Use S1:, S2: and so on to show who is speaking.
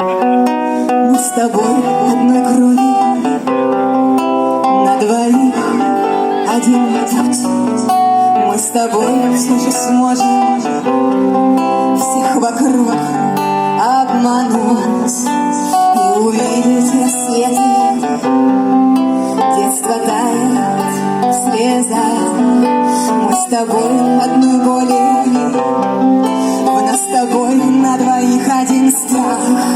S1: Мы с тобой одной крови, на двоих один путь. Мы с тобой все же сможем всех вокруг обмануть и увидеть рассветы. Детство тает в слезах. Мы с тобой одной боли, в нас с тобой на двоих один страх.